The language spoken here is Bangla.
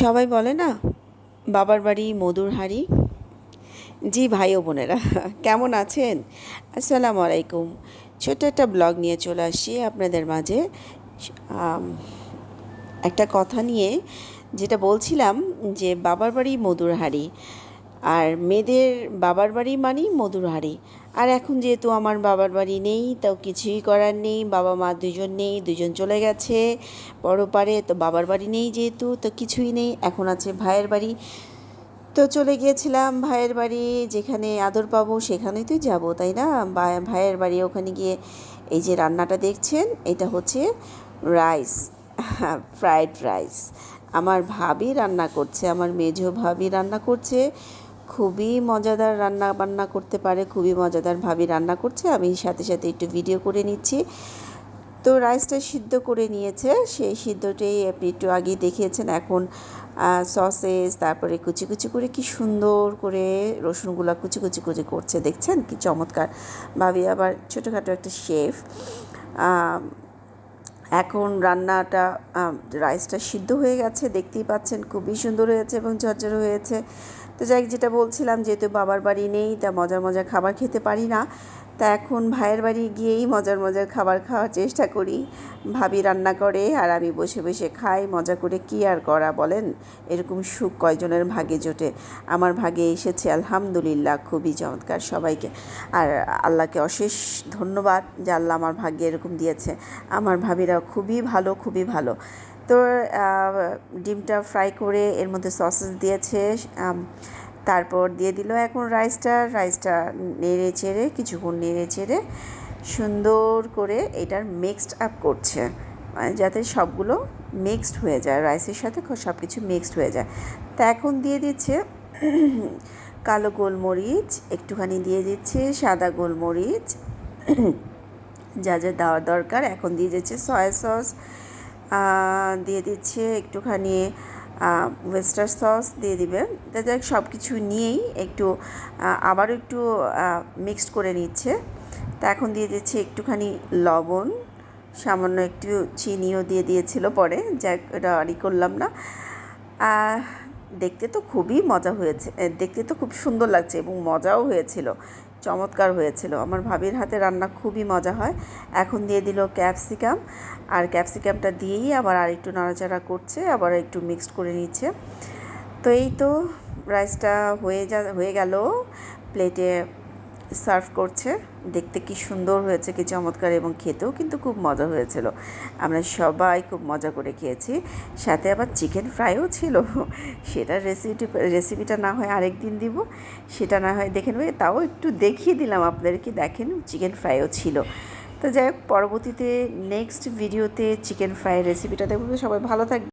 সবাই বলে না বাবার বাড়ি মধুর হাঁড়ি। জি ভাই ও বোনেরা, কেমন আছেন? আসসালামু আলাইকুম। ছোট্ট একটা ব্লগ নিয়ে চলে আসছি আপনাদের মাঝে। আম, একটা কথা নিয়ে, যেটা বলছিলাম যে বাবার বাড়ি মধুর হাঁড়ি, আর মেয়েদের বাবার বাড়ি মানেই মধুর হাঁড়ি। আর এখন যেহেতু আমার বাবার বাড়ি নেই, তাও কিছুই করার নেই, বাবা মা দুজন নেই, দুজন চলে গেছে পরপারে, তো বাবার বাড়ি নেই যেহেতু, তো কিছুই নেই। এখন আছে ভাইয়ের বাড়ি। তো চলে গিয়েছিলাম ভাইয়ের বাড়ি, যেখানে আদর পাবো সেখানেই তো যাব, তাই না? ভাইয়ের বাড়ি ওখানে গিয়ে এই যে রান্নাটা দেখছেন, এটা হচ্ছে রাইস, ফ্রাইড রাইস। আমার ভাবি রান্না করছে, আমার মেজো ভাবি রান্না করছে। খুবই মজাদার রান্না বান্না করতে পারে, খুবই মজাদার ভাবি রান্না করছে। আমি সাথে সাথে একটু ভিডিও করে নিচ্ছি। তো রাইসটা সিদ্ধ করে নিয়েছে, সেই সিদ্ধটাই আপনি একটু আগেই দেখিয়েছেন। এখন সসেস, তারপরে কুচি কুচি করে কি সুন্দর করে রসুনগুলা কুচি কুচি কুচি করছে, দেখছেন কি চমৎকার। ভাবি আবার ছোটোখাটো একটা শেফ। এখন রান্নাটা, রাইসটা সিদ্ধ হয়ে গেছে, দেখতেই পাচ্ছেন খুবই সুন্দর হয়েছে এবং ঝরঝরে হয়েছে। তো যাই, যেটা বলছিলাম, যেহেতু বাবার বাড়ি নেই, তা মজার মজার খাবার খেতে পারি না। তা এখন ভাইয়ের বাড়ি গিয়েই মজার মজার খাবার খাওয়ার চেষ্টা করি। ভাবি রান্না করে আর আমি বসে বসে খাই মজা করে। কি আর করা বলেন, এরকম সুখ কয়জনের ভাগে জোটে। আমার ভাগে এসেছে আলহামদুলিল্লাহ, খুবই চমৎকার। সবাইকে আর আল্লাহকে অশেষ ধন্যবাদ যে আল্লাহ আমার ভাগ্যে এরকম দিয়েছে। আমার ভাবিরা খুবই ভালো, খুবই ভালো। তো ডিমটা ফ্রাই করে এর মধ্যে সসেস দিয়েছে, তারপর দিয়ে দিল এখন রাইসটা নেড়ে চেড়ে, কিছুক্ষণ নেড়ে চেড়ে সুন্দর করে এটার মিক্সড আপ করছে, মানে যাতে সবগুলো মিক্সড হয়ে যায়, রাইসের সাথে সব কিছু মিক্সড হয়ে যায়। তা এখন দিয়ে দিচ্ছে কালো গোলমরিচ, একটুখানি দিয়ে দিচ্ছে সাদা গোলমরিচ, যা যা দেওয়ার দরকার। এখন দিয়ে দিচ্ছে সয়া সস, দিয়ে দিচ্ছে একটুখানি ওয়েস্টার সস দিয়ে দিবে। তাতে সব কিছু নিয়েই একটু আবারও একটু মিক্সড করে নিচ্ছে। তা এখন দিয়ে দিচ্ছে একটুখানি লবণ, সামান্য একটু চিনিও দিয়ে দিয়েছিল পরে, যাক এটা আরই করলাম না। দেখতে তো খুবই মজা হয়েছে, দেখতে তো খুব সুন্দর লাগছে এবং মজাও হয়েছিল, চমৎকার হয়েছিল। আমার ভাবির হাতে রান্না খুবই মজা হয়। এখন দিয়ে দিল ক্যাপসিকাম, আর ক্যাপসিকামটা দিয়েই আবার আরেকটু নাড়াচাড়া করছে, আবার একটু মিক্সড করে নিচ্ছে। তো এই তো রাইসটা হয়ে গেল, প্লেটে সার্ভ করছে। দেখতে কি সুন্দর হয়েছে, কি চমৎকার, এবং খেতেও কিন্তু খুব মজা হয়েছিল। আমরা সবাই খুব মজা করে খেয়েছি। সাথে আবার চিকেন ফ্রাইও ছিল। সেটার রেসিপিটা না হয় আরেক দিন দিব, সেটা না হয় দেখে নেবে। তাও একটু দেখিয়ে দিলাম আপনাদেরকে, দেখেন চিকেন ফ্রাইও ছিল। তো যাই হোক, পরবর্তীতে নেক্সট ভিডিওতে চিকেন ফ্রাই রেসিপিটা দেখবো। সবাই ভালো থাকবে।